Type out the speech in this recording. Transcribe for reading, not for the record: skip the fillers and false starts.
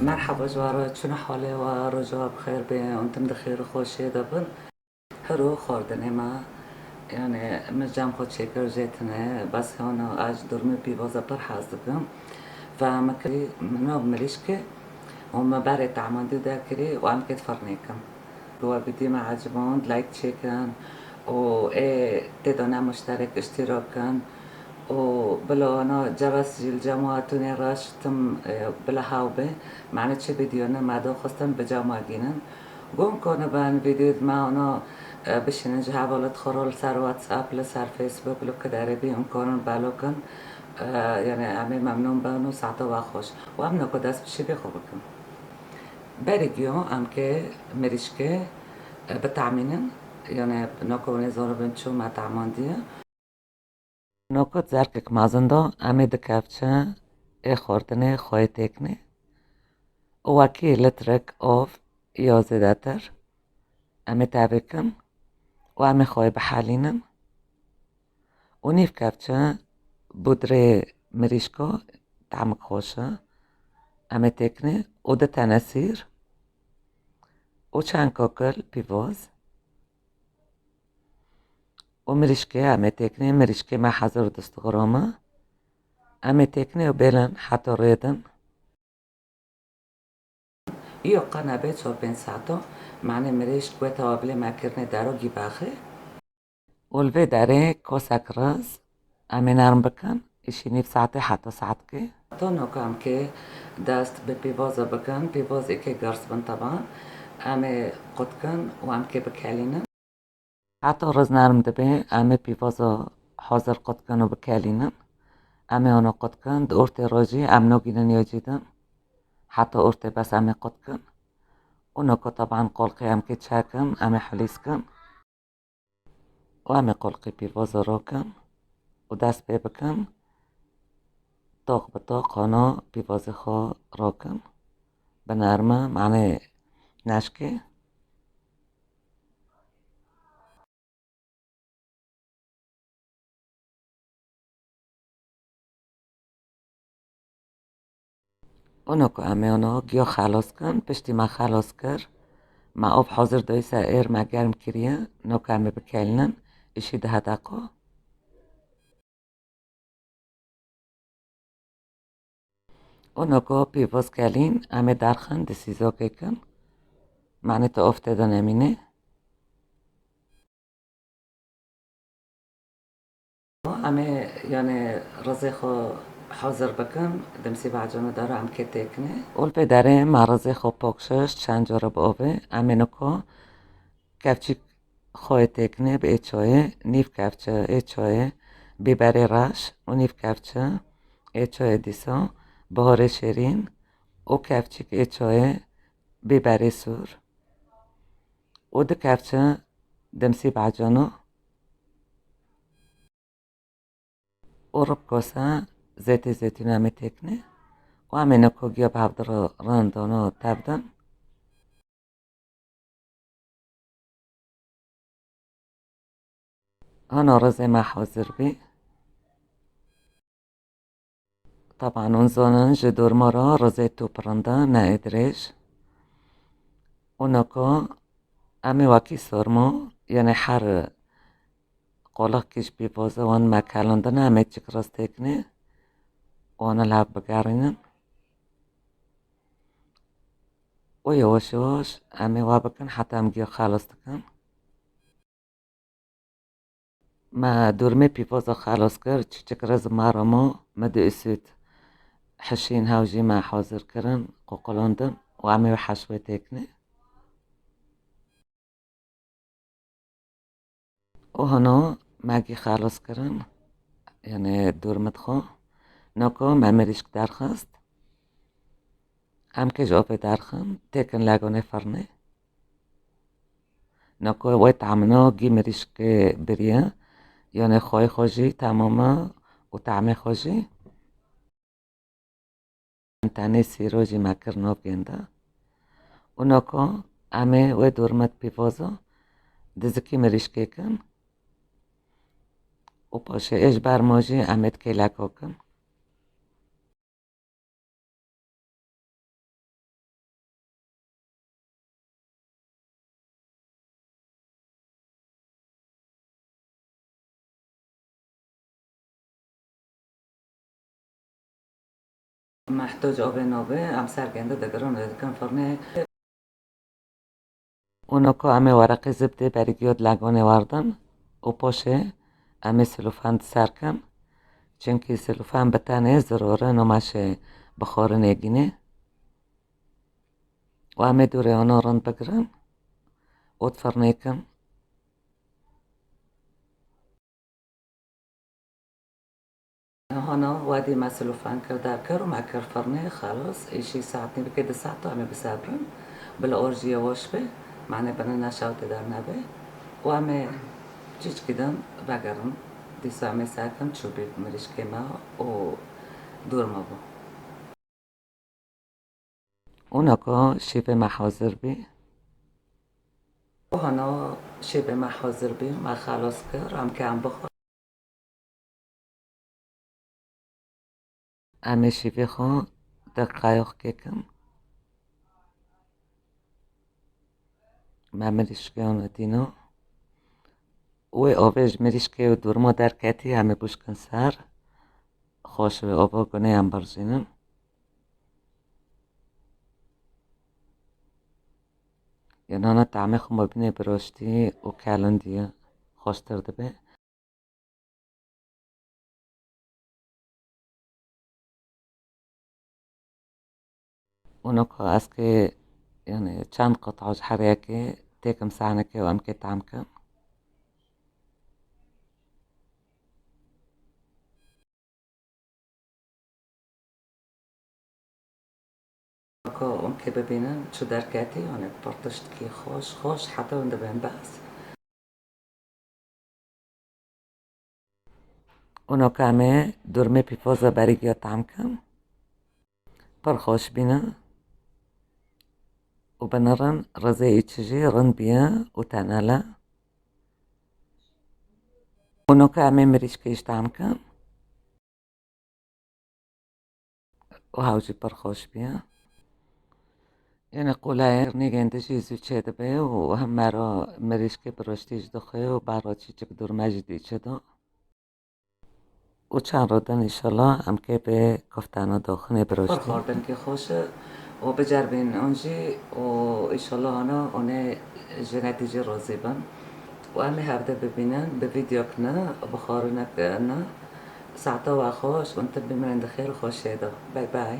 مرحبا جوارات، شنو حالي ورجاء بخير بين وانتم بخير وخوشي دبن حلو خوردني ما يعني مجام خود شكر جيتنا بس هون اج dormê pîvaza pir hez dikim ve me nav mirîşkê û me berê temendî derkirî û em kêt firnê kim. We vidî me eciband like çêkin û têda nemişterek iştîrak kin û bila ana cevez jî li cema tunê re şitim bila hew bê mane çi vîdyone me daxistin bi cema gînin got کنبن ویدیو ما اونا بشینن جه حوالت خورال سر واتساپ لسر فیسبوک لو که داره بی امکانن بلو کن یعنی همه ممنون بانو ساعتا و خوش و هم نکو دست بشی بخو بکن برگیو هم که مریشکه بتعمینن یعنی نکو نزارو بنچو ما تعمان دیه نکو زرکک مازنده همه دکفچه خوردنه خواه تکنه و وکی لترک آف یا زیادتر امي تعبكن وامي خوي بحالينن ونيف كابتشا بودري مريشكو طعمك خوشة امي تكني وده تناسير وشان كوكل بيفوز ومريشكي امي تكني مريشكي ما حضر دستغرامة امي تكني وبيلن حتى ريدن يو قنا بيت شو بين ساعتو معنى مريشك وتوابلي ما كرني دارو جيباخي والفي داره كوسك رز امي نرم بکن ایشینی ساعته حتی ساعت که تو نکام که دست به پîvaza بکن پîvazê که گرس بن طبعا امي قد کن و ام که بکلینن حتی رز نرم دبه امي پîvaza حاضر قد کن و بکلینن امي انا قد کن دورت راجی ام نگینن یاجیدن حتی اورت بس امي قد کن و نکا طبعا قلقی ام که چکن امي حلیس کن و امي قلقی پîvaza را کن و دست بی بکن طاق به طاق هانا پîvazê خوا راکن به نرمه معنی نشکه اونو که امه اونا گیا خلاص کن پشتی ما خلاص کر ما آب حاضر دایسه ایر ما گرم کریه نو که امه بکلنن ایشی 10 دقیقه اونو که پîvaz کلین امه درخن دسیزا که کن معنی تا افتاده نمینه امه یعنی رزه خو حاضر بکن دمسی بعجانو داره ام که تکنه اول پدره مرزه خو پاکشش چند جاره با آبه امه نکا کفچی خواه تکنه به چایه نیف کفچه چایه بیبری رش و نیف کفچه چایه دیسا بهار شیرین و کفچی چایه بیبری سور و ده کفچه دمسی بعجانو و رب کاسه زیت زیتون همه تکنه و همه نکو گیا به هفته راندانا تبدن هانا رزه ما حاضر بی طبعا اون زانن جدور مرا رزه تو پرنده نه ادریش اونکا امی وکی سرما یعنی هر قلق کش پîvaza وان مکلندن همه چک راز تکنه وانا لب بگرینن و یواش یواش امی وا بکن حتی هم گیا خلاص دکن ما dormê pîvaza خلاص کر چک راز مرما مدو اسود حشين هاوجي ما حاضر كرن قوقلاندن و امی حشوه تکنه و هنا مگی خلاص کرن یعنی dormê خو نکو مریشک درخست ام که جابه درخن تکن لگانه فرنه نکو وی تعمنا گی مریشک بریه یعنی خواه خوشی تماما و تعمه خوشی تنه سیروجی مکر ناب گنده و نکو امه وی dormê pîvaza دزکی مریشکه کن و پاشه اش برماجی امت که لکا کن محتاج آب نابه هم سرگنده دگران دکن فرنه اونا که همه ورق زبده برگیاد لگانه وردن و پاشه همه سلوفند سرکم چونکه سلوفند بتنه ضراره نماشه بخار نگینه و همه دوره آنا رند بگرن و فرنه کن هنا وادي ما سلوفان كرداكر ومع فرني خلاص إشي ساعتين بكده ساعته عم بسابرن بالأورجية وشبه معنى بنانا شاوتي دارنا به وعم جيج كده بقرن دي ساعة ساكن تشوبي مريشك ما و دور ما بو اوناكا شبه ما حاضر بي وهنا شبه ما حاضر بي ما خلاص كر عم كان بخور همه شیوه خوا دقایق ککم من مریشکه آنو دینو و آوش مریشکه و دورما در کتی همه بوشکن سر خوش و آبا گنه هم برزینم یعنی آنها تعمه خو مبینه براشتی و کلان دیه خوش ترده به اونا که از که یعنی چند قطعه حریکه تکم سعنکه و امکه تعمکم که اون که ببینن چو در کتی یعنی پرتشت که خوش حتی اون دبین بس اونا که همه dormê pîvaza berîgiya temkim pir xweş bîne û binirin rizê îçi jî rind bîye û tenale اونا که همه mirîşkê ji temkim û hew jî pir xweş bîye یعنی قولای فرنێگên de jî zû çê dibe û heme ra mirîşkê bi roştî ji dixwe û berra çîçik dormê jî dîçe da و چند رودن ایشالله هم که به گفتن داخل براشتی برخوردن که خوشه و بجربین اونجی و ایشالله آنه نتیجه راضی بن و همه هفته ببینن به ویدیو کنه بخارونه کنه ساعتا و خوش و انت بمرند خیلی خوشه ده بای بای